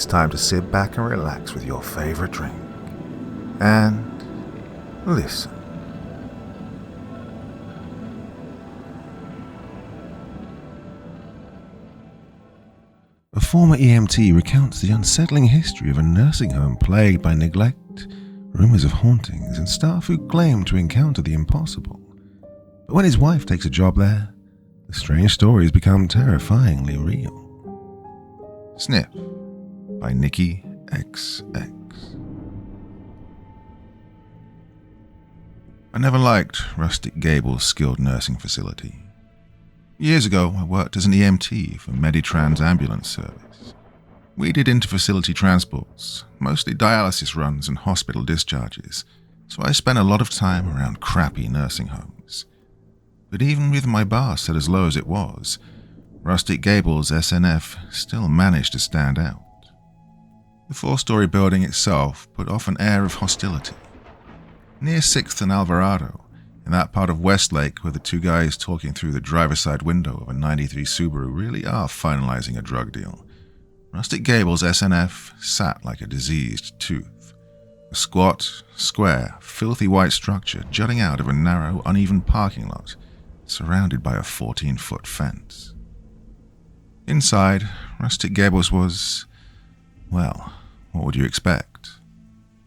it's time to sit back and relax with your favorite drink. And listen. A former EMT recounts the unsettling history of a nursing home plagued by neglect, rumors of hauntings, and staff who claim to encounter the impossible. But when his wife takes a job there, the strange stories become terrifyingly real. Sniff by NickyXX. I never liked Rustic Gables' skilled nursing facility. Years ago, I worked as an EMT for Meditrans ambulance service. We did inter-facility transports, mostly dialysis runs and hospital discharges, so I spent a lot of time around crappy nursing homes. But even with my bar set as low as it was, Rustic Gables SNF still managed to stand out. The 4-story building itself put off an air of hostility. Near 6th and Alvarado, in that part of Westlake where the two guys talking through the driver's side window of a '93 Subaru really are finalizing a drug deal, Rustic Gables SNF sat like a diseased tooth. A squat, square, filthy white structure jutting out of a narrow, uneven parking lot, surrounded by a 14-foot fence. Inside, Rustic Gables was, well, what would you expect?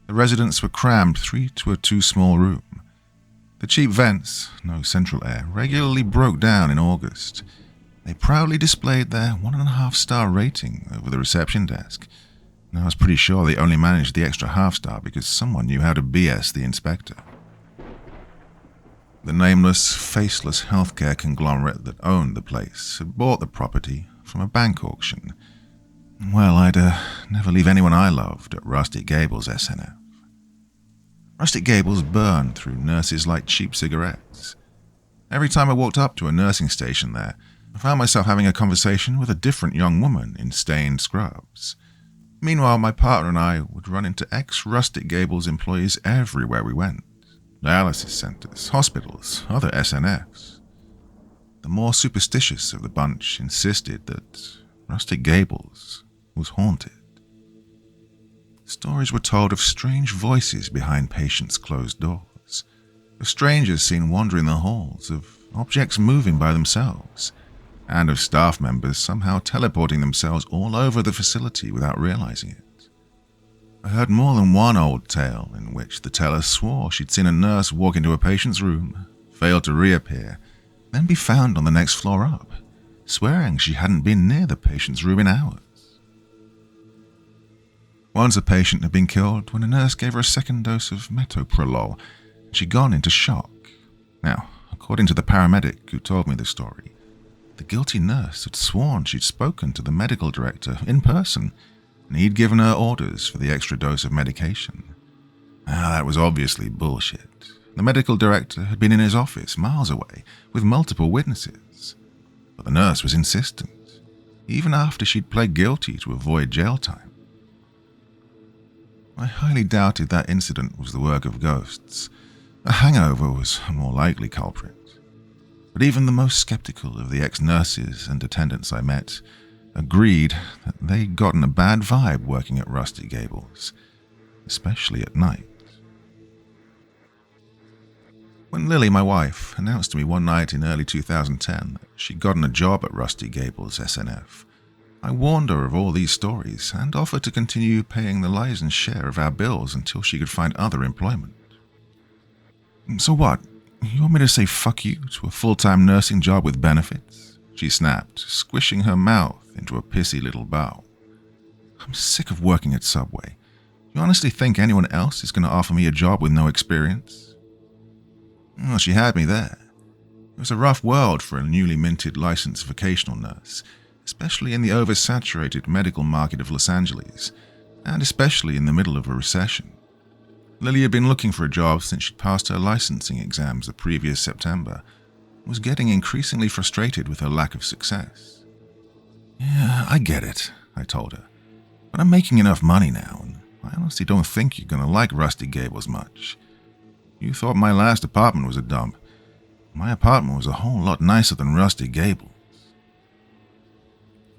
The residents were crammed 3 to a 2-small room. The cheap vents, no central air, regularly broke down in August. They proudly displayed their 1.5-star rating over the reception desk. And I was pretty sure they only managed the extra half-star because someone knew how to BS the inspector. The nameless, faceless healthcare conglomerate that owned the place had bought the property from a bank auction. Well, I'd never leave anyone I loved at Rustic Gables SNF. Rustic Gables burned through nurses like cheap cigarettes. Every time I walked up to a nursing station there, I found myself having a conversation with a different young woman in stained scrubs. Meanwhile, my partner and I would run into ex-Rustic Gables employees everywhere we went. Dialysis centers, hospitals, other SNFs. The more superstitious of the bunch insisted that Rustic Gables was haunted. Stories were told of strange voices behind patients' closed doors, of strangers seen wandering the halls, of objects moving by themselves, and of staff members somehow teleporting themselves all over the facility without realizing it. I heard more than one old tale in which the teller swore she'd seen a nurse walk into a patient's room, fail to reappear, then be found on the next floor up, swearing she hadn't been near the patient's room in hours. Once a patient had been killed when a nurse gave her a second dose of metoprolol. She'd gone into shock. Now, according to the paramedic who told me the story, the guilty nurse had sworn she'd spoken to the medical director in person, and he'd given her orders for the extra dose of medication. That was obviously bullshit. The medical director had been in his office miles away with multiple witnesses. But the nurse was insistent, even after she'd pled guilty to avoid jail time. I highly doubted that incident was the work of ghosts. A hangover was a more likely culprit. But even the most skeptical of the ex-nurses and attendants I met agreed that they'd gotten a bad vibe working at Rustic Gables, especially at night. When Lily, my wife, announced to me one night in early 2010 that she'd gotten a job at Rustic Gables SNF, I warned her of all these stories and offered to continue paying the lion's share of our bills until she could find other employment. So what? You want me to say fuck you to a full-time nursing job with benefits? She snapped, squishing her mouth into a pissy little bow. I'm sick of working at Subway. You honestly think anyone else is going to offer me a job with no experience? Well, she had me there. It was a rough world for a newly minted licensed vocational nurse, especially in the oversaturated medical market of Los Angeles, and especially in the middle of a recession. Lily had been looking for a job since she'd passed her licensing exams the previous September, and was getting increasingly frustrated with her lack of success. Yeah, I get it, I told her, but I'm making enough money now, and I honestly don't think you're going to like Rustic Gables much. You thought my last apartment was a dump. My apartment was a whole lot nicer than Rustic Gables.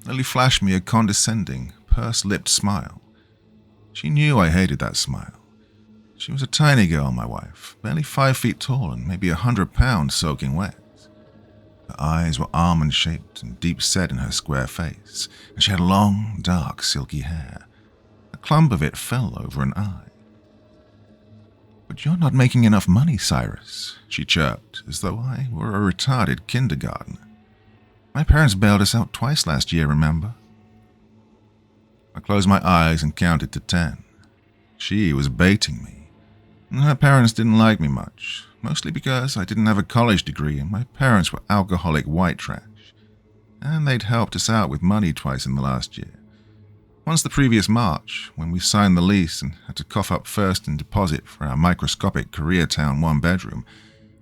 Lily flashed me a condescending, pursed-lipped smile. She knew I hated that smile. She was a tiny girl, my wife, barely 5 feet tall and maybe 100 pounds soaking wet. Her eyes were almond-shaped and deep-set in her square face, and she had long, dark, silky hair. A clump of it fell over an eye. "But you're not making enough money, Cyrus," she chirped, as though I were a retarded kindergartner. "My parents bailed us out twice last year, remember?" I closed my eyes and counted to 10. She was baiting me. Her parents didn't like me much, mostly because I didn't have a college degree and my parents were alcoholic white trash. And they'd helped us out with money twice in the last year. Once the previous March, when we signed the lease and had to cough up first in deposit for our microscopic Koreatown one-bedroom,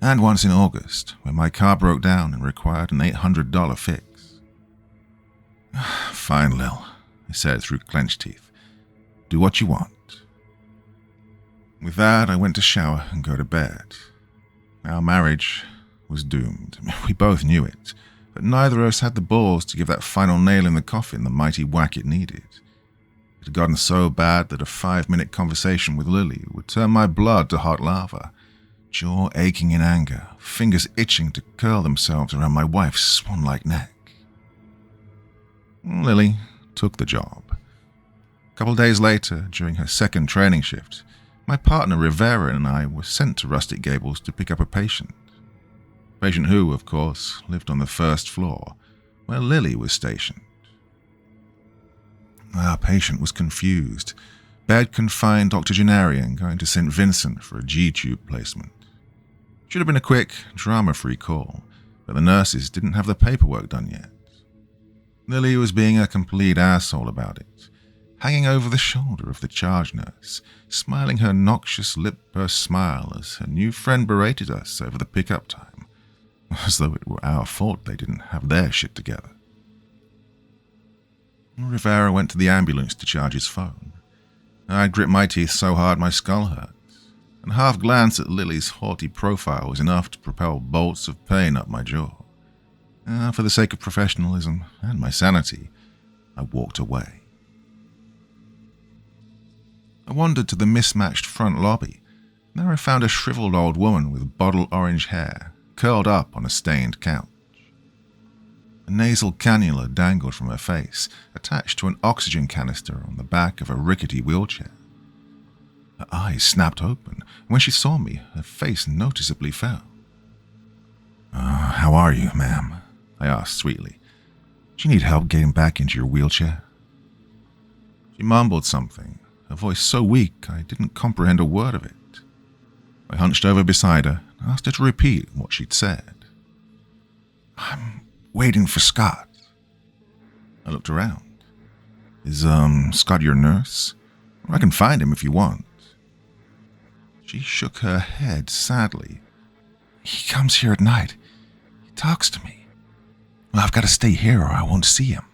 and once in August, when my car broke down and required an $800 fix. "Fine, Lil," I said through clenched teeth. "Do what you want." With that, I went to shower and go to bed. Our marriage was doomed. We both knew it, but neither of us had the balls to give that final nail in the coffin the mighty whack it needed. It had gotten so bad that a 5-minute conversation with Lily would turn my blood to hot lava, jaw aching in anger, fingers itching to curl themselves around my wife's swan-like neck. Lily took the job. A couple days later, during her second training shift, my partner Rivera and I were sent to Rustic Gables to pick up a patient. A patient who, of course, lived on the first floor, where Lily was stationed. Our patient was confused, bed-confined octogenarian going to St. Vincent for a G-tube placement. Should have been a quick, drama-free call, but the nurses didn't have the paperwork done yet. Lily was being a complete asshole about it, hanging over the shoulder of the charge nurse, smiling her noxious lip-pursed smile as her new friend berated us over the pickup time, as though it were our fault they didn't have their shit together. Rivera went to the ambulance to charge his phone. I gripped my teeth so hard my skull hurt, and half glance at Lily's haughty profile was enough to propel bolts of pain up my jaw. For the sake of professionalism and my sanity, I walked away. I wandered to the mismatched front lobby, and there I found a shriveled old woman with bottle orange hair, curled up on a stained couch. A nasal cannula dangled from her face, attached to an oxygen canister on the back of a rickety wheelchair. Her eyes snapped open, and when she saw me, her face noticeably fell. "How are you, ma'am?" I asked sweetly. "Do you need help getting back into your wheelchair?" She mumbled something, her voice so weak I didn't comprehend a word of it. I hunched over beside her and asked her to repeat what she'd said. "I'm waiting for Scott." I looked around. "Is, Scott your nurse? I can find him if you want." She shook her head sadly. "He comes here at night. He talks to me. Well, I've got to stay here or I won't see him."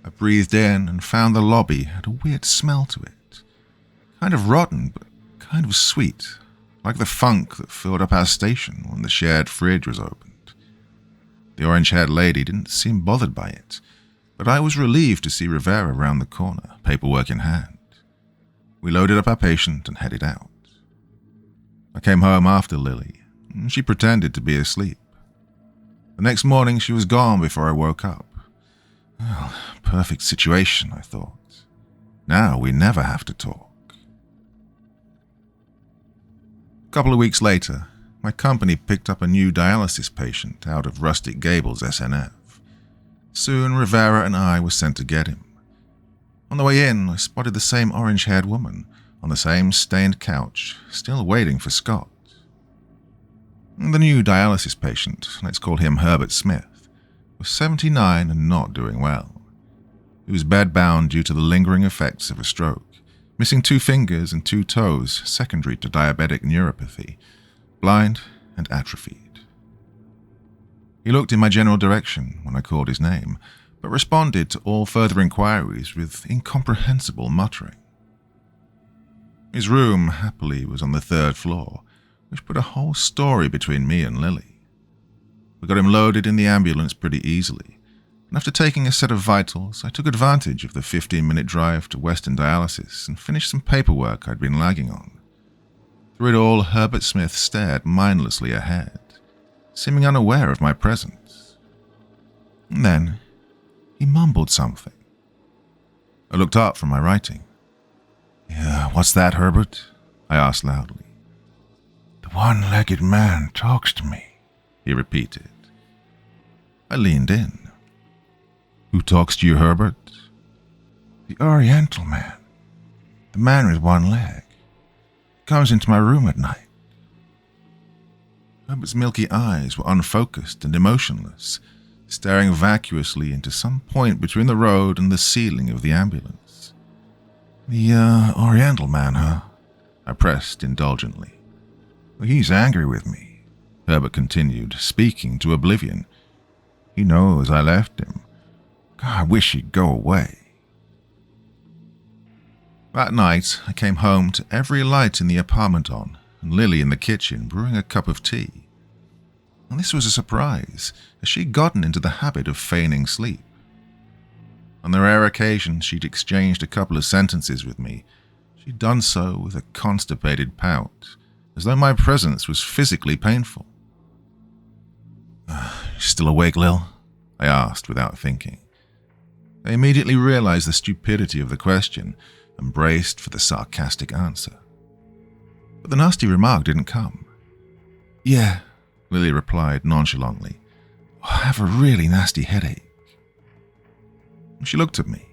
I breathed in and found the lobby had a weird smell to it. Kind of rotten, but kind of sweet, like the funk that filled up our station when the shared fridge was opened. The orange-haired lady didn't seem bothered by it, but I was relieved to see Rivera round the corner, paperwork in hand. We loaded up our patient and headed out. I came home after Lily, and she pretended to be asleep. The next morning she was gone before I woke up. Well, perfect situation, I thought. Now we never have to talk. A couple of weeks later, my company picked up a new dialysis patient out of Rustic Gables SNF. Soon Rivera and I were sent to get him. On the way in, I spotted the same orange-haired woman on the same stained couch, still waiting for Scott. The new dialysis patient, let's call him Herbert Smith, was 79 and not doing well. He was bedbound due to the lingering effects of a stroke, missing 2 fingers and 2 toes secondary to diabetic neuropathy, blind and atrophied. He looked in my general direction when I called his name, but responded to all further inquiries with incomprehensible muttering. His room, happily, was on the 3rd floor, which put a whole story between me and Lily. We got him loaded in the ambulance pretty easily, and after taking a set of vitals, I took advantage of the 15-minute drive to Western Dialysis and finished some paperwork I'd been lagging on. Through it all, Herbert Smith stared mindlessly ahead, seeming unaware of my presence. And then, he mumbled something. I looked up from my writing. "Yeah, what's that, Herbert?" I asked loudly. "The one-legged man talks to me," he repeated. I leaned in. "Who talks to you, Herbert?" "The Oriental man. The man with one leg. Comes into my room at night." Herbert's milky eyes were unfocused and emotionless, staring vacuously into some point between the road and the ceiling of the ambulance. "The Oriental man, huh?" I pressed indulgently. "Well, he's angry with me," Herbert continued, speaking to oblivion. "He knows I left him. God, I wish he'd go away." That night, I came home to every light in the apartment on, and Lily in the kitchen brewing a cup of tea. And this was a surprise, as she'd gotten into the habit of feigning sleep. On the rare occasion she'd exchanged a couple of sentences with me, she'd done so with a constipated pout, as though my presence was physically painful. "Still awake, Lil?" I asked without thinking. I immediately realized the stupidity of the question and braced for the sarcastic answer. But the nasty remark didn't come. "Yeah," Lily replied nonchalantly. "I have a really nasty headache." She looked at me.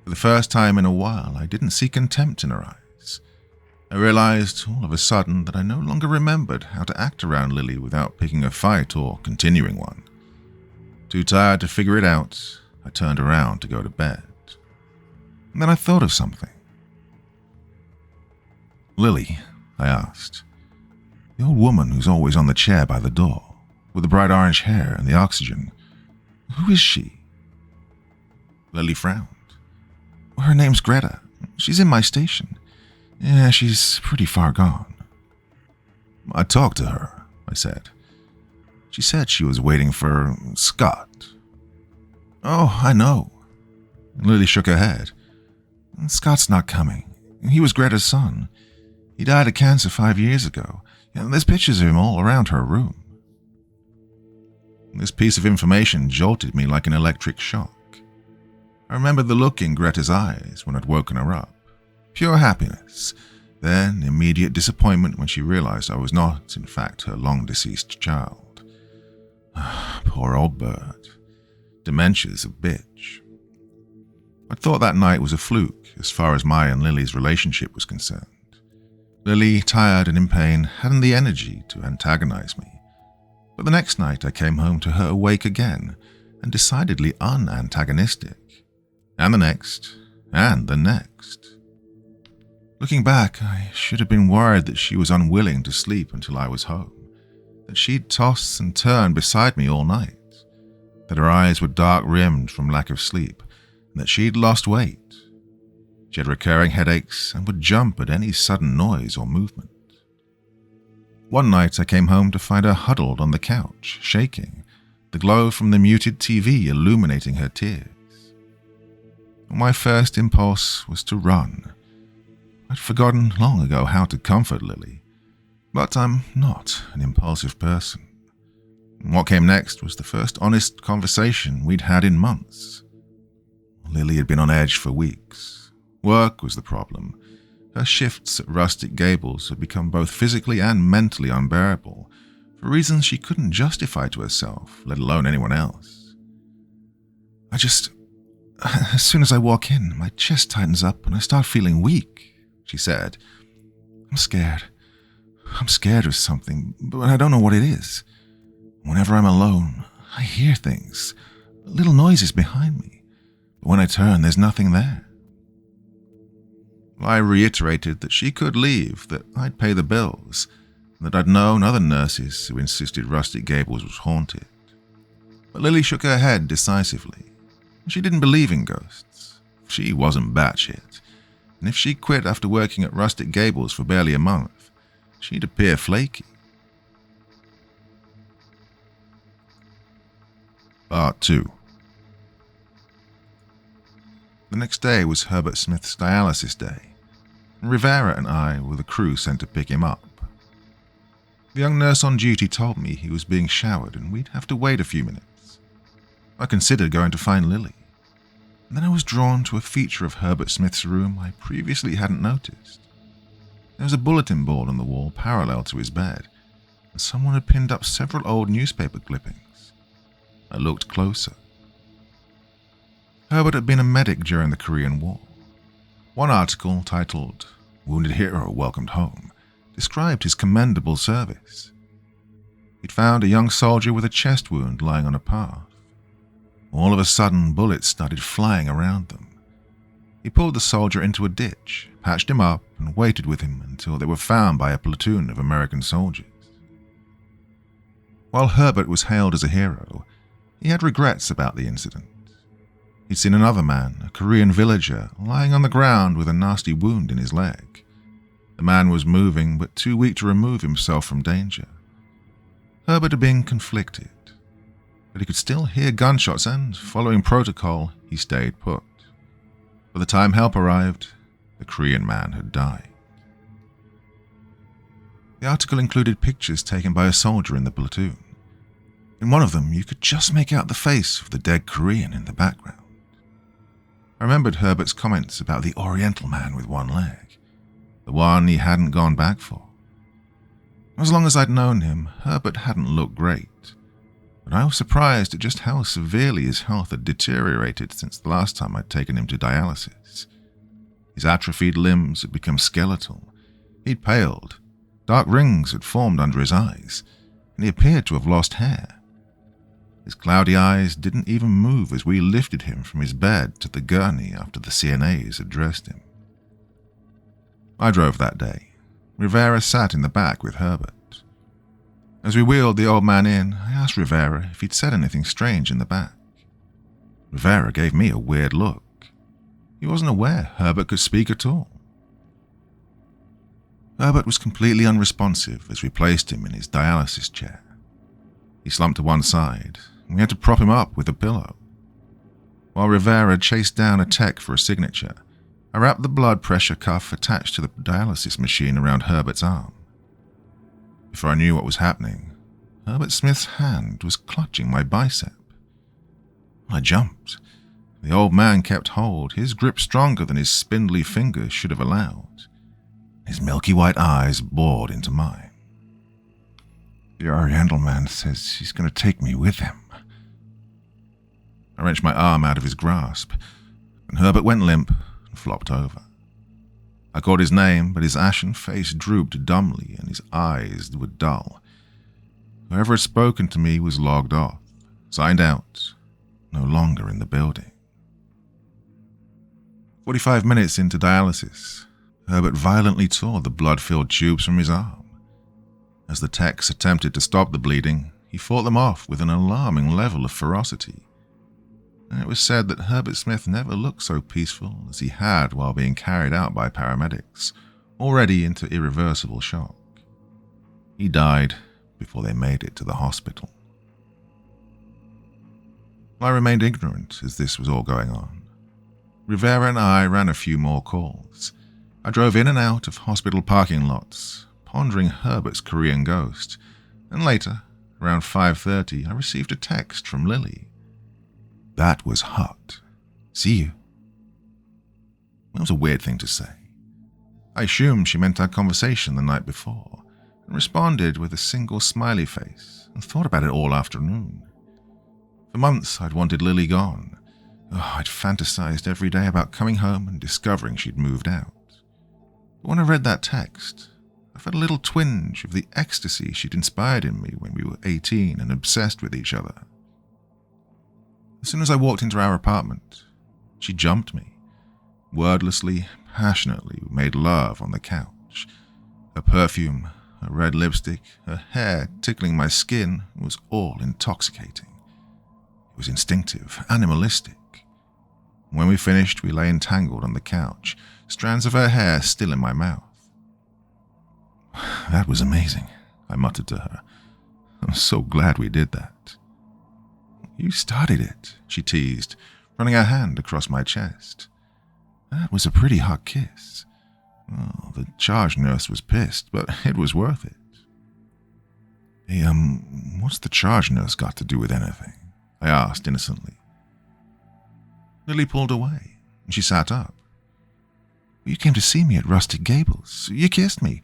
For the first time in a while, I didn't see contempt in her eyes. I realized all of a sudden that I no longer remembered how to act around Lily without picking a fight or continuing one. Too tired to figure it out, I turned around to go to bed. And then I thought of something. "Lily," I asked, "the old woman who's always on the chair by the door, with the bright orange hair and the oxygen, who is she?" Lily frowned. "Well, her name's Greta. She's in my station. Yeah, she's pretty far gone." "I talked to her," I said. "She said she was waiting for Scott." "Oh, I know." Lily shook her head. "Scott's not coming. He was Greta's son. He died of cancer 5 years ago. There's pictures of him all around her room." This piece of information jolted me like an electric shock. I remembered the look in Greta's eyes when I'd woken her up. Pure happiness, then immediate disappointment when she realized I was not, in fact, her long-deceased child. Poor old bird. Dementia's a bitch. I thought that night was a fluke as far as my and Lily's relationship was concerned. Lily, tired and in pain, hadn't the energy to antagonize me. But the next night I came home to her awake again and decidedly unantagonistic. And the next, and the next. Looking back, I should have been worried that she was unwilling to sleep until I was home, that she'd toss and turn beside me all night, that her eyes were dark-rimmed from lack of sleep, and that she'd lost weight. She had recurring headaches and would jump at any sudden noise or movement. One night I came home to find her huddled on the couch, shaking, the glow from the muted TV illuminating her tears. My first impulse was to run. I'd forgotten long ago how to comfort Lily, but I'm not an impulsive person. What came next was the first honest conversation we'd had in months. Lily had been on edge for weeks. Work was the problem. Her shifts at Rustic Gables had become both physically and mentally unbearable, for reasons she couldn't justify to herself, let alone anyone else. As soon as I walk in, my chest tightens up and I start feeling weak," she said. I'm scared of something, but I don't know what it is. Whenever I'm alone, I hear things, little noises behind me, but when I turn, there's nothing there." I reiterated that she could leave, that I'd pay the bills, and that I'd known other nurses who insisted Rustic Gables was haunted. But Lily shook her head decisively. She didn't believe in ghosts. She wasn't batshit, and if she quit after working at Rustic Gables for barely a month, she'd appear flaky. Part 2. The next day was Herbert Smith's dialysis day, and Rivera and I were the crew sent to pick him up. The young nurse on duty told me he was being showered and we'd have to wait a few minutes. I considered going to find Lily, and then I was drawn to a feature of Herbert Smith's room I previously hadn't noticed. There was a bulletin board on the wall parallel to his bed, and someone had pinned up several old newspaper clippings. I looked closer. Herbert had been a medic during the Korean War. One article, titled "Wounded Hero Welcomed Home," described his commendable service. He'd found a young soldier with a chest wound lying on a path. All of a sudden, bullets started flying around them. He pulled the soldier into a ditch, patched him up, and waited with him until they were found by a platoon of American soldiers. While Herbert was hailed as a hero, he had regrets about the incident. He'd seen another man, a Korean villager, lying on the ground with a nasty wound in his leg. The man was moving, but too weak to remove himself from danger. Herbert had been conflicted, but he could still hear gunshots and, following protocol, he stayed put. By the time help arrived, the Korean man had died. The article included pictures taken by a soldier in the platoon. In one of them, you could just make out the face of the dead Korean in the background. I remembered Herbert's comments about the Oriental man with one leg, the one he hadn't gone back for. As long as I'd known him, Herbert hadn't looked great, but I was surprised at just how severely his health had deteriorated since the last time I'd taken him to dialysis. His atrophied limbs had become skeletal, he'd paled, dark rings had formed under his eyes, and he appeared to have lost hair. His cloudy eyes didn't even move as we lifted him from his bed to the gurney after the CNAs had dressed him. I drove that day. Rivera sat in the back with Herbert. As we wheeled the old man in, I asked Rivera if he'd said anything strange in the back. Rivera gave me a weird look. He wasn't aware Herbert could speak at all. Herbert was completely unresponsive as we placed him in his dialysis chair. He slumped to one side, and we had to prop him up with a pillow. While Rivera chased down a tech for a signature, I wrapped the blood pressure cuff attached to the dialysis machine around Herbert's arm. Before I knew what was happening, Herbert Smith's hand was clutching my bicep. I jumped. The old man kept hold, his grip stronger than his spindly fingers should have allowed. His milky white eyes bored into mine. "The Oriental man says he's going to take me with him." I wrenched my arm out of his grasp, and Herbert went limp and flopped over. I called his name, but his ashen face drooped dumbly and his eyes were dull. Whoever had spoken to me was logged off, signed out, no longer in the building. 45 minutes into dialysis, Herbert violently tore the blood-filled tubes from his arm. As the techs attempted to stop the bleeding, he fought them off with an alarming level of ferocity. And it was said that Herbert Smith never looked so peaceful as he had while being carried out by paramedics, already into irreversible shock. He died before they made it to the hospital. I remained ignorant as this was all going on. Rivera and I ran a few more calls. I drove in and out of hospital parking lots, pondering Herbert's Korean ghost, and later, around 5:30, I received a text from Lily. "That was hot. See you." That was a weird thing to say. I assumed she meant our conversation the night before, and responded with a single smiley face, and thought about it all afternoon. For months I'd wanted Lily gone. I'd fantasized every day about coming home and discovering she'd moved out. But when I read that text, I felt a little twinge of the ecstasy she'd inspired in me when we were 18 and obsessed with each other. As soon as I walked into our apartment, she jumped me. Wordlessly, passionately, we made love on the couch. Her perfume, her red lipstick, her hair tickling my skin was all intoxicating. It was instinctive, animalistic. When we finished, we lay entangled on the couch, strands of her hair still in my mouth. "That was amazing," I muttered to her. "I'm so glad we did that." "You started it," she teased, running her hand across my chest. That was a pretty hot kiss. Oh, the charge nurse was pissed, but it was worth it. Hey, what's the charge nurse got to do with anything? I asked innocently. Lily pulled away, and she sat up. You came to see me at Rustic Gables. You kissed me,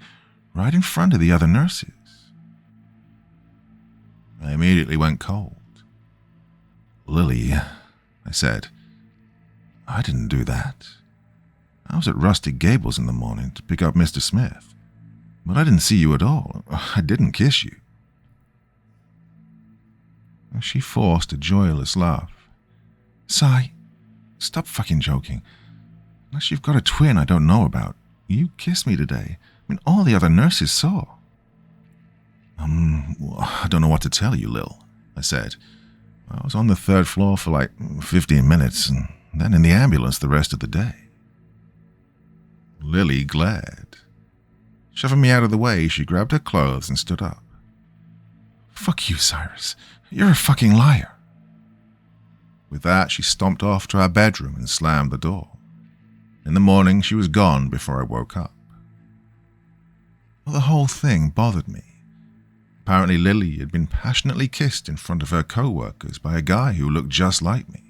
right in front of the other nurses. I immediately went cold. Lily, I said, I didn't do that. I was at Rustic Gables in the morning to pick up Mr. Smith, but I didn't see you at all. I didn't kiss you. She forced a joyless laugh. Sigh, stop fucking joking. Unless you've got a twin I don't know about, you kissed me today. I mean, all the other nurses saw. I don't know what to tell you, Lil, I said. I was on the 3rd floor for like 15 minutes, and then in the ambulance the rest of the day. Lily glared. Shoving me out of the way, she grabbed her clothes and stood up. Fuck you, Cyrus. You're a fucking liar. With that, she stomped off to our bedroom and slammed the door. In the morning, she was gone before I woke up. Well, the whole thing bothered me. Apparently, Lily had been passionately kissed in front of her co-workers by a guy who looked just like me.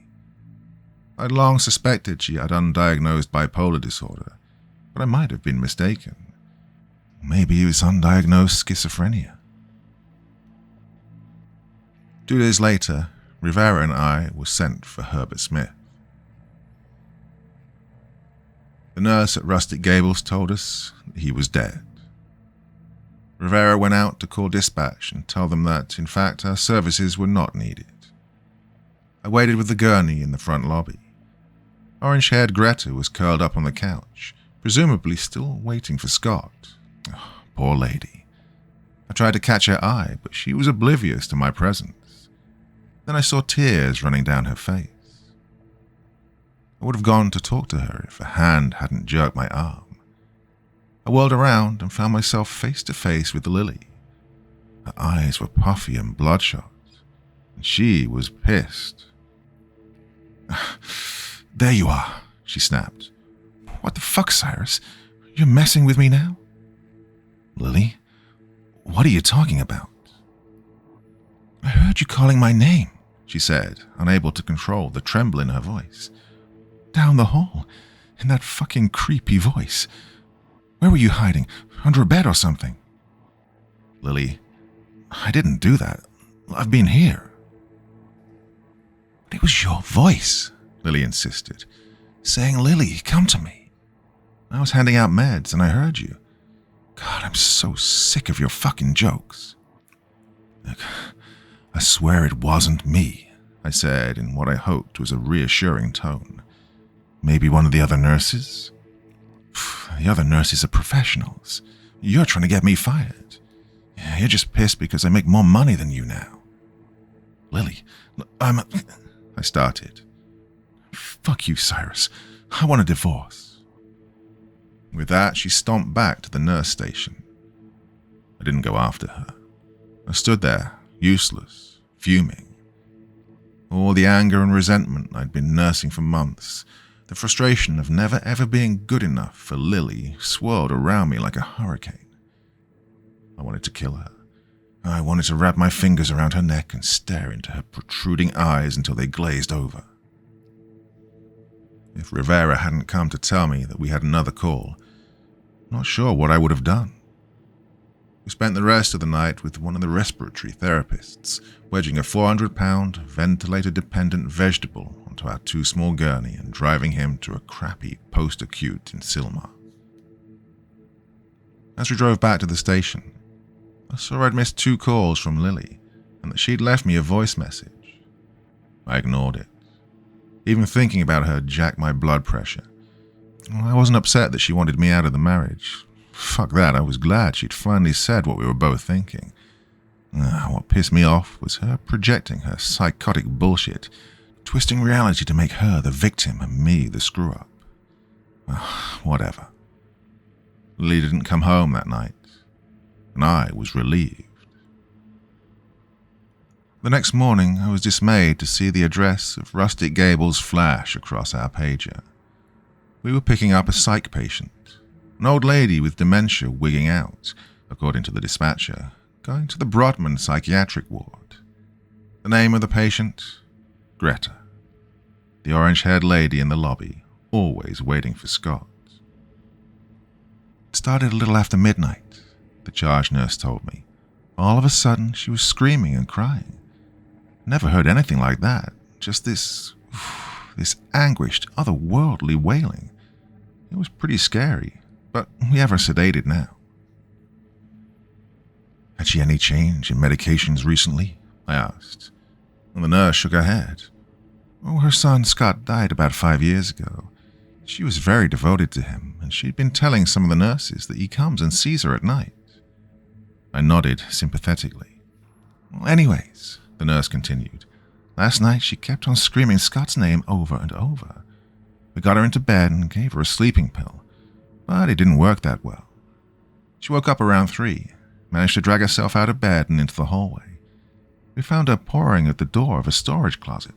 I'd long suspected she had undiagnosed bipolar disorder, but I might have been mistaken. Maybe it was undiagnosed schizophrenia. 2 days later, Rivera and I were sent for Herbert Smith. The nurse at Rustic Gables told us that he was dead. Rivera went out to call dispatch and tell them that, in fact, our services were not needed. I waited with the gurney in the front lobby. Orange-haired Greta was curled up on the couch, presumably still waiting for Scott. Oh, poor lady. I tried to catch her eye, but she was oblivious to my presence. Then I saw tears running down her face. I would have gone to talk to her if a hand hadn't jerked my arm. I whirled around and found myself face to face with Lily. Her eyes were puffy and bloodshot, and she was pissed. There you are, she snapped. What the fuck, Cyrus? You're messing with me now? Lily, what are you talking about? I heard you calling my name, she said, unable to control the tremble in her voice. Down the hall, in that fucking creepy voice. Where were you hiding? Under a bed or something? Lily, I didn't do that. I've been here. But it was your voice, Lily insisted, saying, Lily, come to me. I was handing out meds and I heard you. God, I'm so sick of your fucking jokes. Look, I swear it wasn't me, I said in what I hoped was a reassuring tone. Maybe one of the other nurses? The other nurses are professionals. You're trying to get me fired. You're just pissed because I make more money than you now. Lily, I started. Fuck you, Cyrus. I want a divorce. With that, she stomped back to the nurse station. I didn't go after her. I stood there, useless, fuming. All the anger and resentment I'd been nursing for months, the frustration of never ever being good enough for Lily, swirled around me like a hurricane. I wanted to kill her. I wanted to wrap my fingers around her neck and stare into her protruding eyes until they glazed over. If Rivera hadn't come to tell me that we had another call, I'm not sure what I would have done. We spent the rest of the night with one of the respiratory therapists, wedging a 400-pound, ventilator-dependent vegetable onto our too small gurney and driving him to a crappy post-acute in Silmar. As we drove back to the station, I saw I'd missed 2 calls from Lily and that she'd left me a voice message. I ignored it. Even thinking about her jacked my blood pressure. I wasn't upset that she wanted me out of the marriage. Fuck that, I was glad she'd finally said what we were both thinking. What pissed me off was her projecting her psychotic bullshit, twisting reality to make her the victim and me the screw-up. Whatever. Lily didn't come home that night, and I was relieved. The next morning, I was dismayed to see the address of Rustic Gables flash across our pager. We were picking up a psych patient, an old lady with dementia wigging out, according to the dispatcher, going to the Brodmann psychiatric ward. The name of the patient? Greta. The orange-haired lady in the lobby, always waiting for Scott. It started a little after midnight, the charge nurse told me. All of a sudden, she was screaming and crying. Never heard anything like that, just this anguished, otherworldly wailing. It was pretty scary, but we have her sedated now. Had she any change in medications recently? I asked, and the nurse shook her head. Oh, her son Scott died about 5 years ago. She was very devoted to him, and she'd been telling some of the nurses that he comes and sees her at night. I nodded sympathetically. Well, anyways, the nurse continued, last night she kept on screaming Scott's name over and over. We got her into bed and gave her a sleeping pill, but it didn't work that well. She woke up around 3, managed to drag herself out of bed and into the hallway. We found her pouring at the door of a storage closet.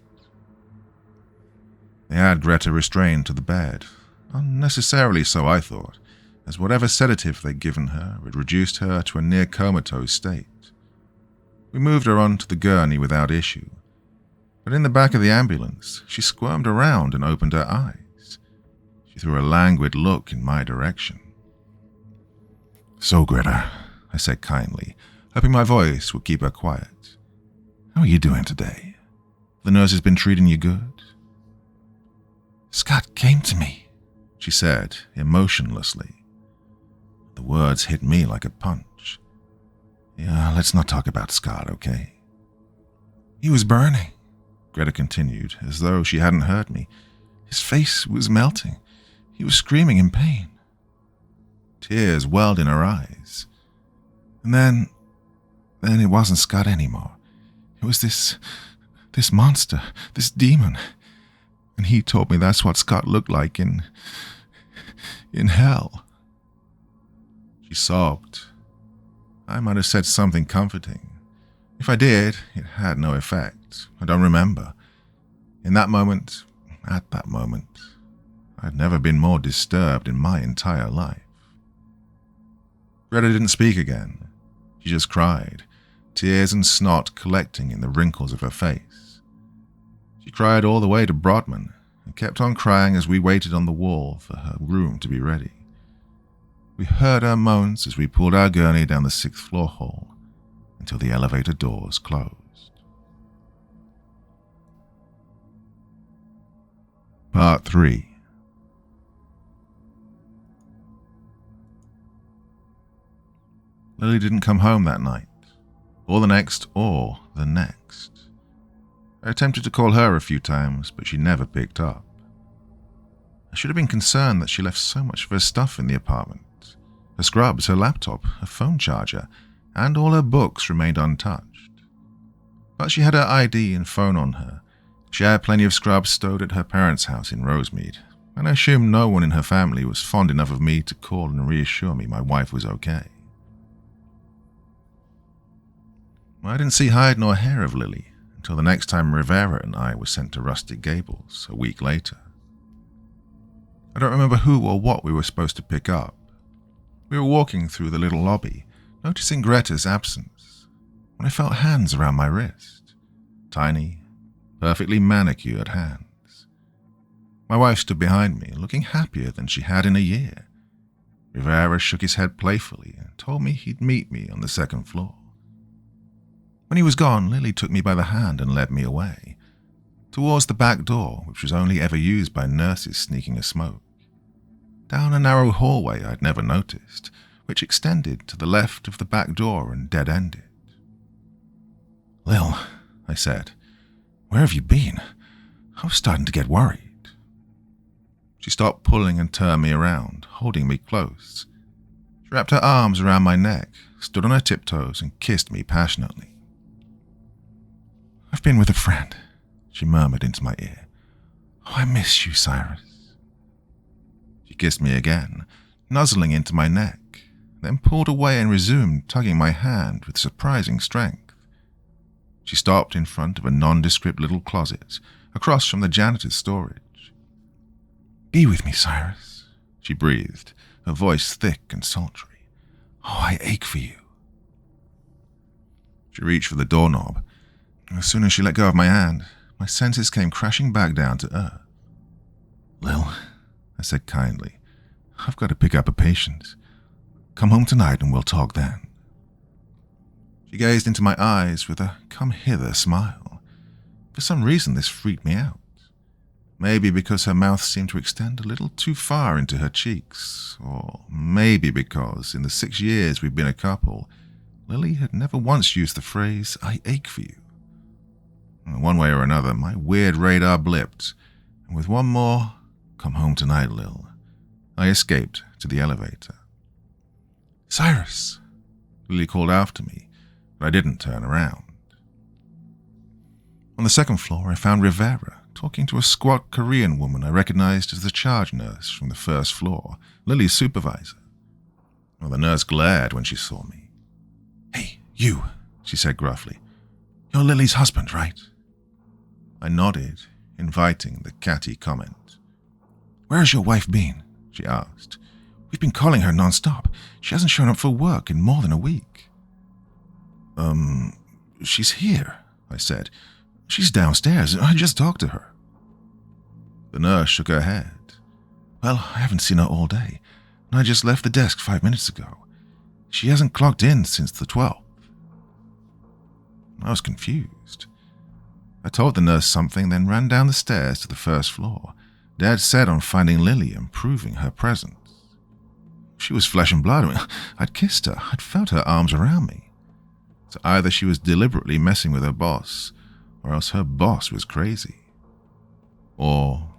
They had Greta restrained to the bed, unnecessarily so I thought, as whatever sedative they'd given her had reduced her to a near comatose state. We moved her onto the gurney without issue, but in the back of the ambulance she squirmed around and opened her eyes. She threw a languid look in my direction. So, Greta, I said kindly, hoping my voice would keep her quiet. How are you doing today? The nurse has been treating you good? Scott came to me, she said, emotionlessly. The words hit me like a punch. Yeah, let's not talk about Scott, okay? He was burning, Greta continued, as though she hadn't heard me. His face was melting. He was screaming in pain. Tears welled in her eyes. And then it wasn't Scott anymore. It was this monster, this demon. And he told me that's what Scott looked like in hell. She sobbed. I might have said something comforting. If I did, it had no effect. I don't remember. At that moment, I'd never been more disturbed in my entire life. Greta didn't speak again. She just cried, tears and snot collecting in the wrinkles of her face. She cried all the way to Brodmann and kept on crying as we waited on the wall for her room to be ready. We heard her moans as we pulled our gurney down the 6th floor hall until the elevator doors closed. Part 3. Lily didn't come home that night, or the next, or the next. I attempted to call her a few times, but she never picked up. I should have been concerned that she left so much of her stuff in the apartment. Her scrubs, her laptop, her phone charger, and all her books remained untouched. But she had her ID and phone on her. She had plenty of scrubs stowed at her parents' house in Rosemead, and I assumed no one in her family was fond enough of me to call and reassure me my wife was okay. I didn't see hide nor hair of Lily until the next time Rivera and I were sent to Rustic Gables a week later. I don't remember who or what we were supposed to pick up. We were walking through the little lobby, noticing Greta's absence, when I felt hands around my wrist. Tiny, perfectly manicured hands. My wife stood behind me, looking happier than she had in a year. Rivera shook his head playfully and told me he'd meet me on the 2nd floor. When he was gone, Lily took me by the hand and led me away, towards the back door, which was only ever used by nurses sneaking a smoke, down a narrow hallway I'd never noticed, which extended to the left of the back door and dead-ended. Lil, I said, where have you been? I was starting to get worried. She stopped pulling and turned me around, holding me close. She wrapped her arms around my neck, stood on her tiptoes, and kissed me passionately. I've been with a friend, she murmured into my ear. Oh, I miss you, Cyrus. She kissed me again, nuzzling into my neck, then pulled away and resumed tugging my hand with surprising strength. She stopped in front of a nondescript little closet across from the janitor's storage. Be with me, Cyrus, she breathed, her voice thick and sultry. Oh, I ache for you. She reached for the doorknob. As soon as she let go of my hand, my senses came crashing back down to earth. Lil, I said kindly, I've got to pick up a patient. Come home tonight and we'll talk then. She gazed into my eyes with a come-hither smile. For some reason, this freaked me out. Maybe because her mouth seemed to extend a little too far into her cheeks, or maybe because, in the 6 years we've been a couple, Lily had never once used the phrase, I ache for you. One way or another, my weird radar blipped, and with one more, come home tonight, Lil, I escaped to the elevator. Cyrus, Lily called after me, but I didn't turn around. On the second floor, I found Rivera talking to a squat Korean woman I recognized as the charge nurse from the first floor, Lily's supervisor. Well, the nurse glared when she saw me. Hey, you, she said gruffly. You're Lily's husband, right? I nodded, inviting the catty comment. Where has your wife been? She asked. We've been calling her non-stop. She hasn't shown up for work in more than a week. She's here, I said. She's downstairs. I just talked to her. The nurse shook her head. Well, I haven't seen her all day, and I just left the desk 5 minutes ago. She hasn't clocked in since the 12th. I was confused. I told the nurse something, then ran down the stairs to the first floor, dead set on finding Lily and proving her presence. She was flesh and blood. I'd kissed her. I'd felt her arms around me. So either she was deliberately messing with her boss, or else her boss was crazy. Or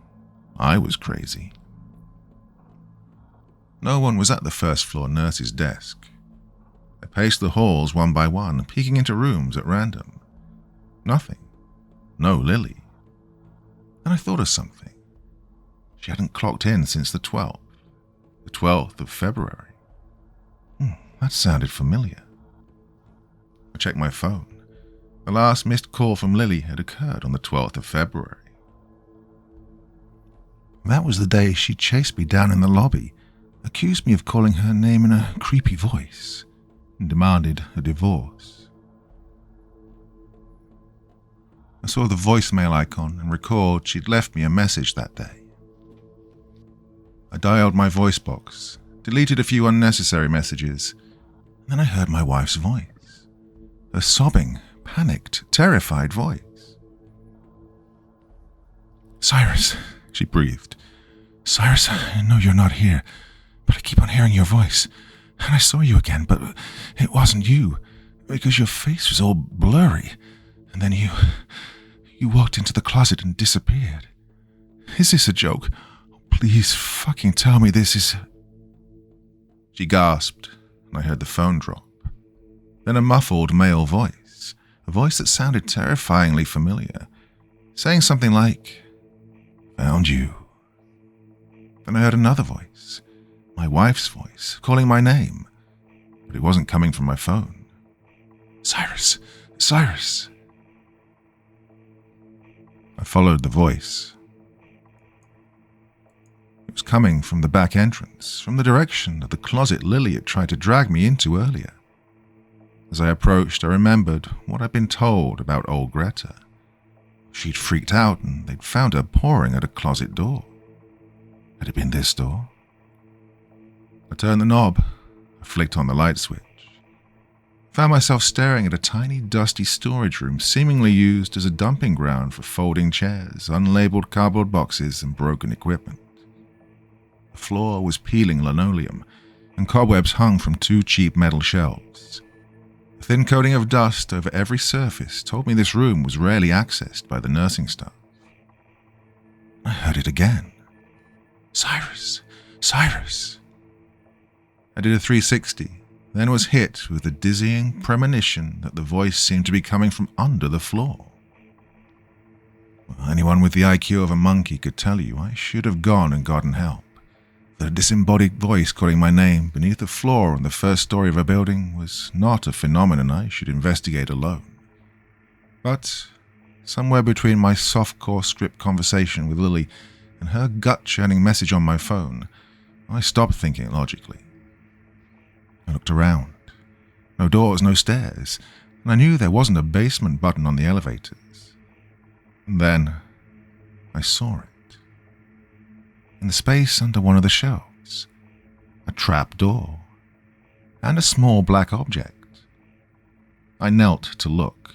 I was crazy. No one was at the first floor nurse's desk. I paced the halls one by one, peeking into rooms at random. Nothing. No Lily. And I thought of something. She hadn't clocked in since the 12th. The 12th of February. That sounded familiar. I checked my phone. The last missed call from Lily had occurred on the 12th of February. That was the day she chased me down in the lobby, accused me of calling her name in a creepy voice, and demanded a divorce. I saw the voicemail icon and recalled she'd left me a message that day. I dialed my voice box, deleted a few unnecessary messages, and then I heard my wife's voice. Her sobbing, panicked, terrified voice. Cyrus, she breathed. Cyrus, I know you're not here, but I keep on hearing your voice. And I saw you again, but it wasn't you, because your face was all blurry. And then you walked into the closet and disappeared. Is this a joke? Please fucking tell me this is... She gasped, and I heard the phone drop. Then a muffled male voice, a voice that sounded terrifyingly familiar, saying something like, Found you. Then I heard another voice, my wife's voice, calling my name, but it wasn't coming from my phone. Cyrus, Cyrus. I followed the voice. It was coming from the back entrance, from the direction of the closet Lily had tried to drag me into earlier. As I approached, I remembered what I'd been told about old Greta. She'd freaked out and they'd found her pouring at a closet door. Had it been this door? I turned the knob. I flicked on the light switch. Found myself staring at a tiny, dusty storage room seemingly used as a dumping ground for folding chairs, unlabeled cardboard boxes, and broken equipment. The floor was peeling linoleum, and cobwebs hung from 2 cheap metal shelves. A thin coating of dust over every surface told me this room was rarely accessed by the nursing staff. I heard it again. Cyrus, Cyrus. I did a 360, then was hit with the dizzying premonition that the voice seemed to be coming from under the floor. Well, anyone with the IQ of a monkey could tell you I should have gone and gotten help. The disembodied voice calling my name beneath the floor on the first story of a building was not a phenomenon I should investigate alone. But somewhere between my softcore script conversation with Lily and her gut-churning message on my phone, I stopped thinking logically. I looked around. No doors, no stairs, and I knew there wasn't a basement button on the elevators. And then I saw it. In the space under one of the shelves, a trap door, and a small black object. I knelt to look.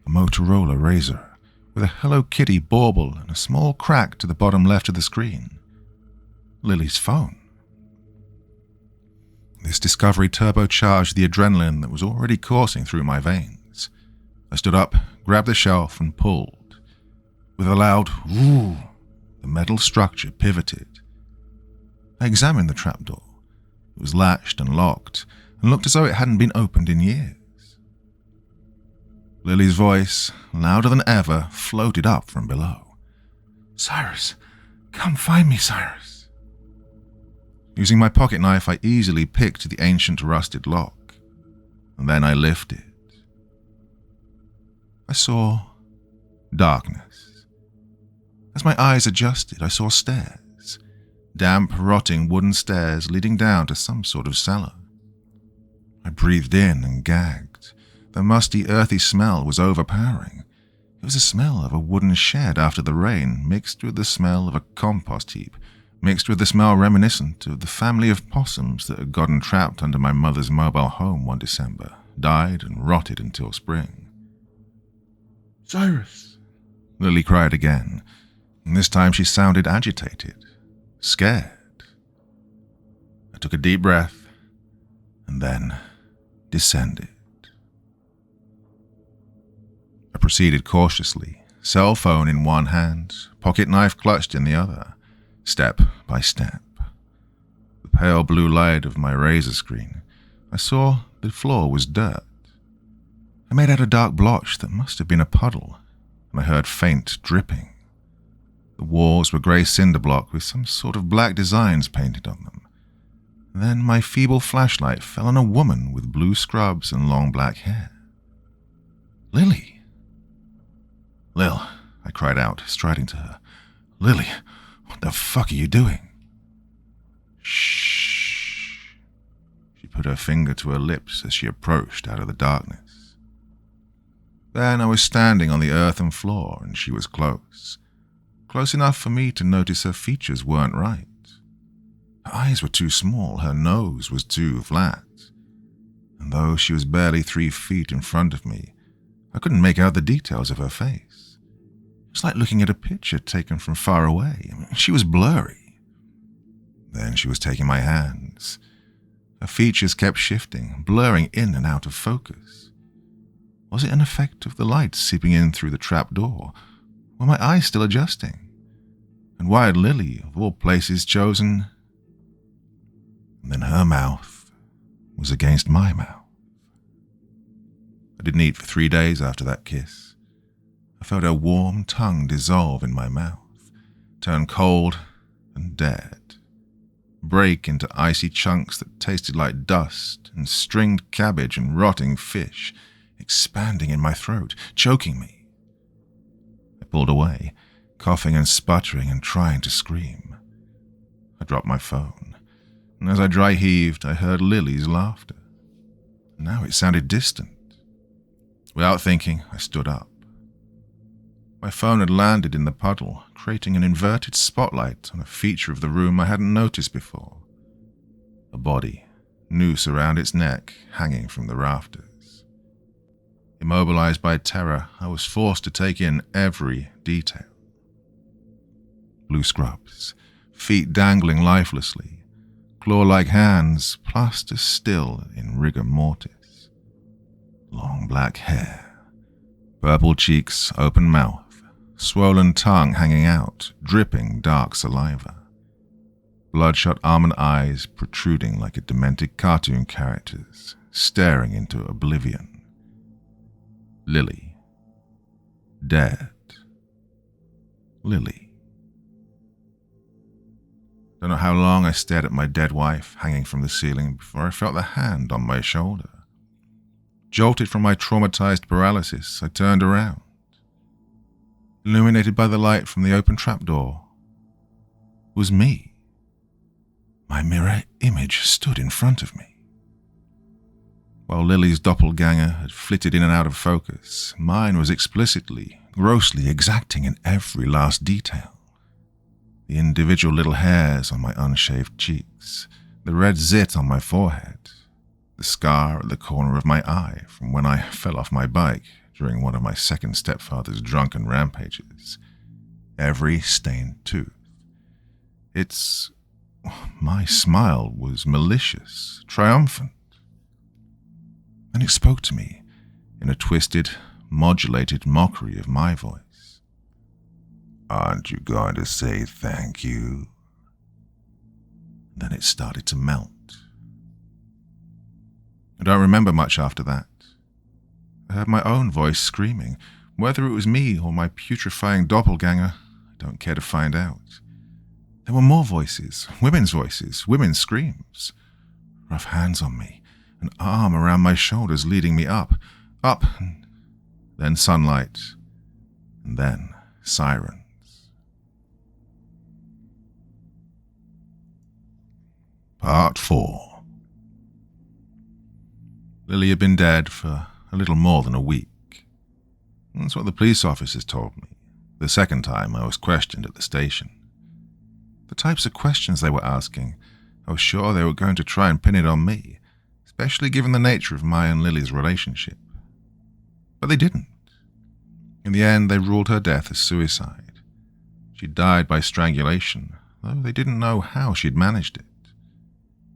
A Motorola Razr with a Hello Kitty bauble and a small crack to the bottom left of the screen. Lily's phone. This discovery turbocharged the adrenaline that was already coursing through my veins. I stood up, grabbed the shelf, and pulled. With a loud "whoo," the metal structure pivoted. I examined the trapdoor. It was latched and locked, and looked as though it hadn't been opened in years. Lily's voice, louder than ever, floated up from below. "Cyrus, come find me, Cyrus." Using my pocket knife, I easily picked the ancient rusted lock, and then I lifted. I saw darkness. As my eyes adjusted, I saw stairs, damp, rotting wooden stairs leading down to some sort of cellar. I breathed in and gagged. The musty, earthy smell was overpowering. It was the smell of a wooden shed after the rain, mixed with the smell of a compost heap, mixed with the smell reminiscent of the family of possums that had gotten trapped under my mother's mobile home one December, died and rotted until spring. "Cyrus," Lily cried again, and this time she sounded agitated, scared. I took a deep breath, and then descended. I proceeded cautiously, cell phone in one hand, pocket knife clutched in the other, step by step. The pale blue light of my razor screen, I saw the floor was dirt. I made out a dark blotch that must have been a puddle, and I heard faint dripping. The walls were grey cinder block with some sort of black designs painted on them. Then my feeble flashlight fell on a woman with blue scrubs and long black hair. "Lily!" "Lil," I cried out, striding to her. "Lily, what the fuck are you doing?" "Shh." She put her finger to her lips as she approached out of the darkness. Then I was standing on the earthen floor and she was close. Close enough for me to notice her features weren't right. Her eyes were too small, her nose was too flat. And though she was barely 3 feet in front of me, I couldn't make out the details of her face. It was like looking at a picture taken from far away. She was blurry. Then she was taking my hands. Her features kept shifting, blurring in and out of focus. Was it an effect of the light seeping in through the trap door? Were my eyes still adjusting? And why had Lily, of all places, chosen... And then her mouth was against my mouth. I didn't eat for 3 days after that kiss. I felt her warm tongue dissolve in my mouth, turn cold and dead, break into icy chunks that tasted like dust and stringed cabbage and rotting fish, expanding in my throat, choking me. I pulled away, coughing and sputtering and trying to scream. I dropped my phone. And as I dry heaved, I heard Lily's laughter. Now it sounded distant. Without thinking, I stood up. My phone had landed in the puddle, creating an inverted spotlight on a feature of the room I hadn't noticed before. A body, noose around its neck, hanging from the rafters. Immobilized by terror, I was forced to take in every detail. Blue scrubs, feet dangling lifelessly, claw-like hands plaster still in rigor mortis. Long black hair, purple cheeks, open mouth, swollen tongue hanging out, dripping dark saliva. Bloodshot almond eyes protruding like a demented cartoon character's, staring into oblivion. Lily. Dead. Lily. Don't know how long I stared at my dead wife hanging from the ceiling before I felt the hand on my shoulder. Jolted from my traumatized paralysis, I turned around. illuminated by the light from the open trapdoor, was me. My mirror image stood in front of me. While Lily's doppelganger had flitted in and out of focus, mine was explicitly, grossly exacting in every last detail. The individual little hairs on my unshaved cheeks, the red zit on my forehead, the scar at the corner of my eye from when I fell off my bike during one of my second stepfather's drunken rampages, every stained tooth. My smile was malicious, triumphant. And it spoke to me in a twisted, modulated mockery of my voice. "Aren't you going to say thank you?" Then it started to melt. I don't remember much after that. I heard my own voice screaming. Whether it was me or my putrefying doppelganger, I don't care to find out. There were more voices, women's screams. Rough hands on me, an arm around my shoulders leading me up, and then sunlight, and then sirens. Part 4. Lily had been dead for a little more than a week. That's what the police officers told me, the second time I was questioned at the station. The types of questions they were asking, I was sure they were going to try and pin it on me, especially given the nature of my and Lily's relationship. But they didn't. In the end, they ruled her death as suicide. She died by strangulation, though they didn't know how she'd managed it.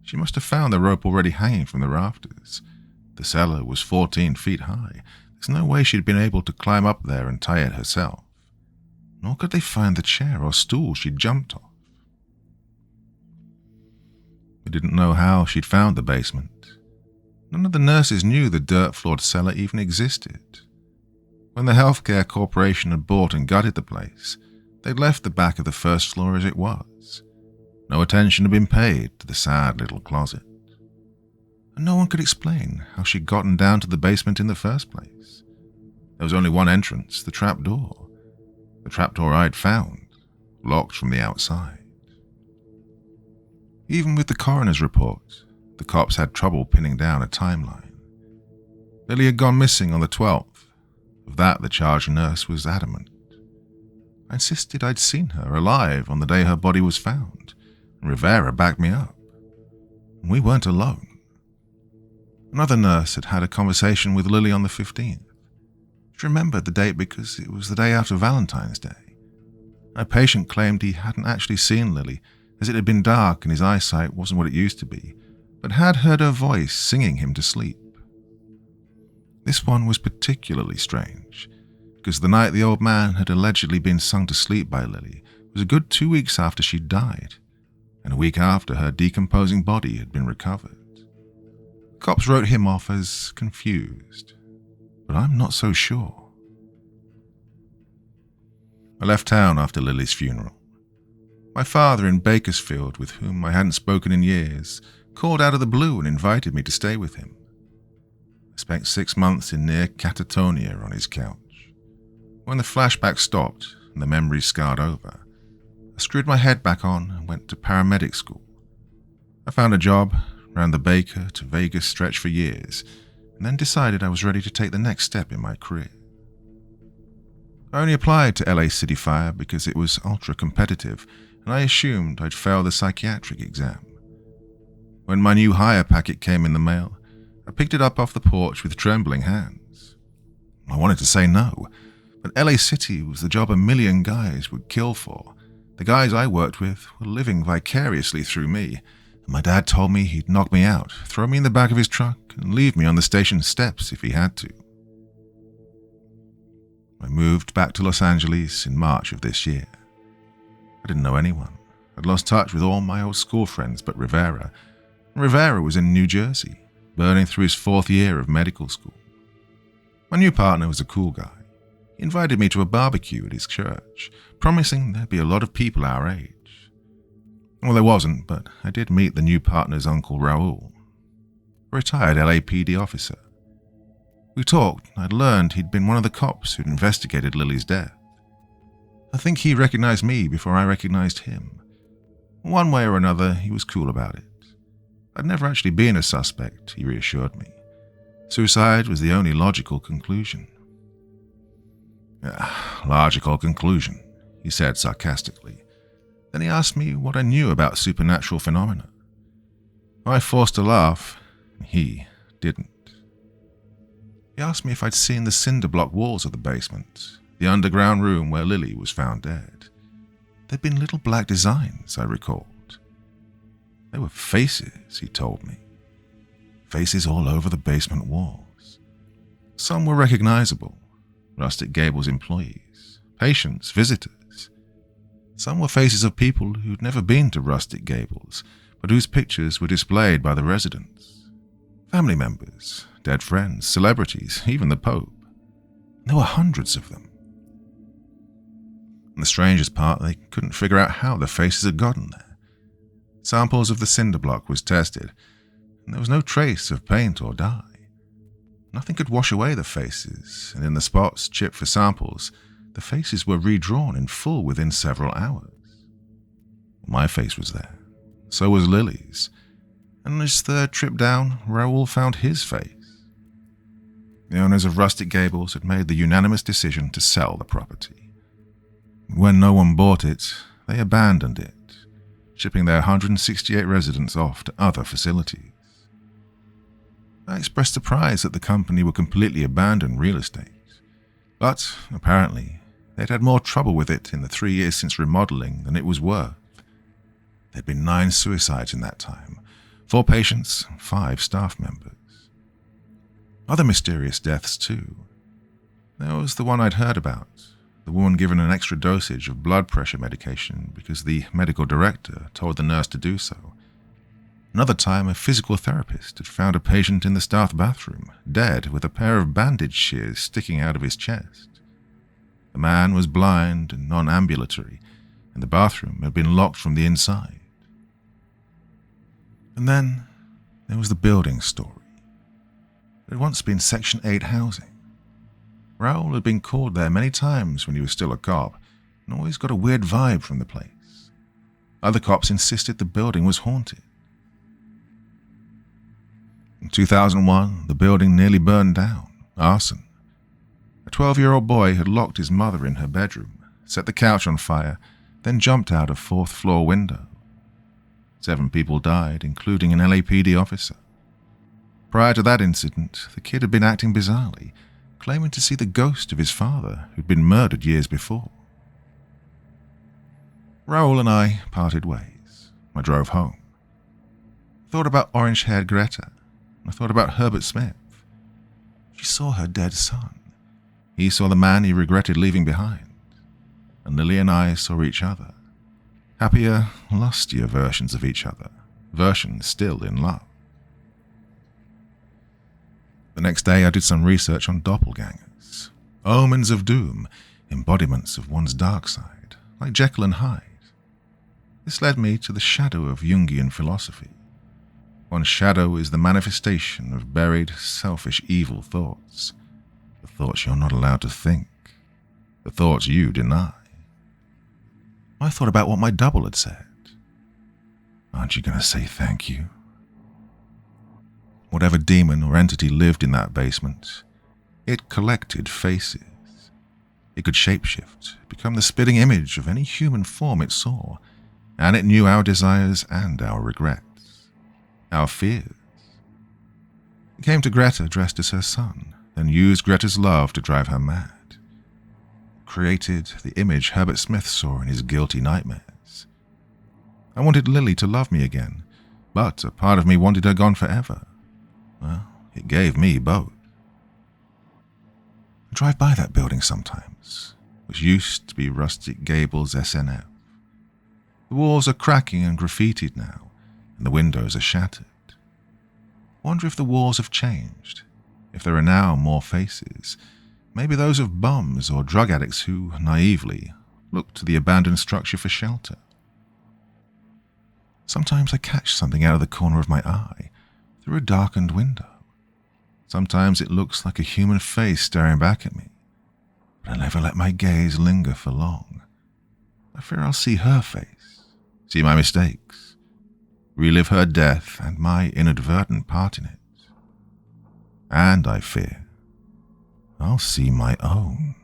She must have found the rope already hanging from the rafters. The cellar was 14 feet high. There's no way she'd been able to climb up there and tie it herself. Nor could they find the chair or stool she'd jumped off. They didn't know how she'd found the basement. None of the nurses knew the dirt-floored cellar even existed. When the healthcare corporation had bought and gutted the place, they'd left the back of the first floor as it was. No attention had been paid to the sad little closet. And no one could explain how she'd gotten down to the basement in the first place. There was only one entrance, the trapdoor. The trapdoor I'd found, locked from the outside. Even with the coroner's report, the cops had trouble pinning down a timeline. Lily had gone missing on the 12th. Of that, the charge nurse was adamant. I insisted I'd seen her alive on the day her body was found, and Rivera backed me up. And we weren't alone. Another nurse had had a conversation with Lily on the 15th. She remembered the date because it was the day after Valentine's Day. A patient claimed he hadn't actually seen Lily, as it had been dark and his eyesight wasn't what it used to be, but had heard her voice singing him to sleep. This one was particularly strange, because the night the old man had allegedly been sung to sleep by Lily was a good 2 weeks after she'd died, and a week after her decomposing body had been recovered. Cops wrote him off as confused, but I'm not so sure. I left town after Lily's funeral. My father in Bakersfield, with whom I hadn't spoken in years, called out of the blue and invited me to stay with him. I spent 6 months in near catatonia on his couch. When the flashback stopped and the memories scarred over, I screwed my head back on and went to paramedic school. I found a job, ran the Baker to Vegas stretch for years, and then decided I was ready to take the next step in my career. I only applied to LA City Fire because it was ultra-competitive, and I assumed I'd fail the psychiatric exam. When my new hire packet came in the mail, I picked it up off the porch with trembling hands. I wanted to say no, but LA City was the job a million guys would kill for. The guys I worked with were living vicariously through me, and my dad told me he'd knock me out, throw me in the back of his truck, and leave me on the station steps if he had to. I moved back to Los Angeles in March of this year. I didn't know anyone. I'd lost touch with all my old school friends but Rivera. Rivera was in New Jersey, burning through his 4th year of medical school. My new partner was a cool guy. He invited me to a barbecue at his church, promising there'd be a lot of people our age. Well, there wasn't, but I did meet the new partner's uncle Raul, a retired LAPD officer. We talked, and I'd learned he'd been one of the cops who'd investigated Lily's death. I think he recognized me before I recognized him. One way or another, he was cool about it. I'd never actually been a suspect, he reassured me. Suicide was the only logical conclusion. Logical conclusion, he said sarcastically. Then he asked me what I knew about supernatural phenomena. I forced a laugh, and he didn't. He asked me if I'd seen the cinder block walls of the basement, the underground room where Lily was found dead. There'd been little black designs, I recalled. They were faces, he told me. Faces all over the basement walls. Some were recognizable. Rustic Gables employees, patients, visitors. Some were faces of people who'd never been to Rustic Gables, but whose pictures were displayed by the residents. Family members, dead friends, celebrities, even the Pope. There were hundreds of them. And the strangest part, they couldn't figure out how the faces had gotten there. Samples of the cinder block was tested, and there was no trace of paint or dye. Nothing could wash away the faces, and in the spots chipped for samples, the faces were redrawn in full within several hours. My face was there. So was Lily's. And on his third trip down, Raoul found his face. The owners of Rustic Gables had made the unanimous decision to sell the property. When no one bought it, they abandoned it, shipping their 168 residents off to other facilities. I expressed surprise that the company would completely abandon real estate, but apparently they'd had more trouble with it in the 3 years since remodeling than it was worth. There'd been 9 suicides in that time, 4 patients, 5 staff members. Other mysterious deaths too. There was the one I'd heard about, the woman given an extra dosage of blood pressure medication because the medical director told the nurse to do so. Another time, a physical therapist had found a patient in the staff bathroom, dead with a pair of bandage shears sticking out of his chest. The man was blind and non-ambulatory, and the bathroom had been locked from the inside. And then there was the building story. It had once been Section 8 housing. Raoul had been called there many times when he was still a cop, and always got a weird vibe from the place. Other cops insisted the building was haunted. In 2001, the building nearly burned down. Arson. A 12-year-old boy had locked his mother in her bedroom, set the couch on fire, then jumped out a 4th-floor window. 7 people died, including an LAPD officer. Prior to that incident, the kid had been acting bizarrely, claiming to see the ghost of his father, who'd been murdered years before. Raoul and I parted ways. I drove home. I thought about orange-haired Greta. I thought about Herbert Smith. She saw her dead son. He saw the man he regretted leaving behind. And Lily and I saw each other. Happier, lustier versions of each other. Versions still in love. The next day I did some research on doppelgangers. Omens of doom, embodiments of one's dark side, like Jekyll and Hyde. This led me to the shadow of Jungian philosophy. One's shadow is the manifestation of buried, selfish, evil thoughts. The thoughts you're not allowed to think. The thoughts you deny. I thought about what my double had said. Aren't you going to say thank you? Whatever demon or entity lived in that basement, it collected faces. It could shapeshift, become the spitting image of any human form it saw, and it knew our desires and our regrets. Our fears. It came to Greta dressed as her son, then used Greta's love to drive her mad. Created the image Herbert Smith saw in his guilty nightmares. I wanted Lily to love me again, but a part of me wanted her gone forever. Well, it gave me both. I drive by that building sometimes, which used to be Rustic Gables SNF. The walls are cracking and graffitied now, and the windows are shattered. I wonder if the walls have changed, if there are now more faces, maybe those of bums or drug addicts who, naively, look to the abandoned structure for shelter. Sometimes I catch something out of the corner of my eye, through a darkened window. Sometimes it looks like a human face staring back at me, but I never let my gaze linger for long. I fear I'll see her face, see my mistakes, relive her death and my inadvertent part in it. And I fear I'll see my own.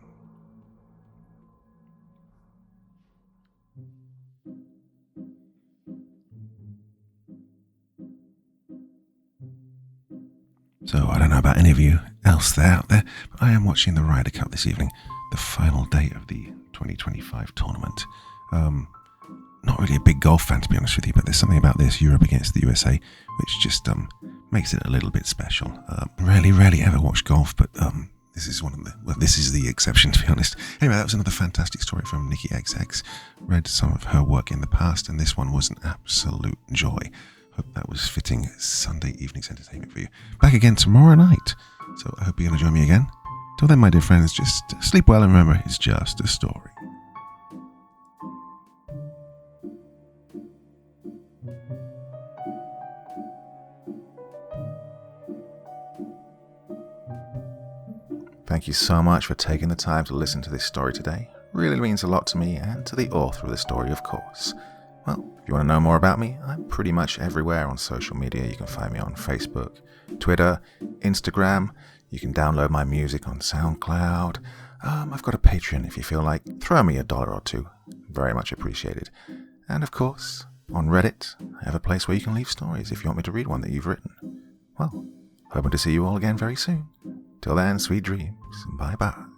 So I don't know about any of you else out there, but I am watching the Ryder Cup this evening, the final day of the 2025 tournament. Not really a big golf fan, to be honest with you, but there's something about this Europe against the USA which just makes it a little bit special. Rarely ever watch golf, but this is this is the exception, to be honest. Anyway, that was another fantastic story from NickyXX. Read some of her work in the past, and this one was an absolute joy. Hope that was fitting Sunday evening's entertainment for you. Back again tomorrow night, so I hope you're going to join me again. Till then, my dear friends, just sleep well and remember, it's just a story. Thank you so much for taking the time to listen to this story today. Really means a lot to me and to the author of the story, of course. Well, if you want to know more about me, I'm pretty much everywhere on social media. You can find me on Facebook, Twitter, Instagram. You can download my music on SoundCloud. I've got a Patreon if you feel like. Throw me $1 or $2. Very much appreciated. And of course, on Reddit, I have a place where you can leave stories if you want me to read one that you've written. Well, hoping to see you all again very soon. Till then, sweet dreams. Bye-bye.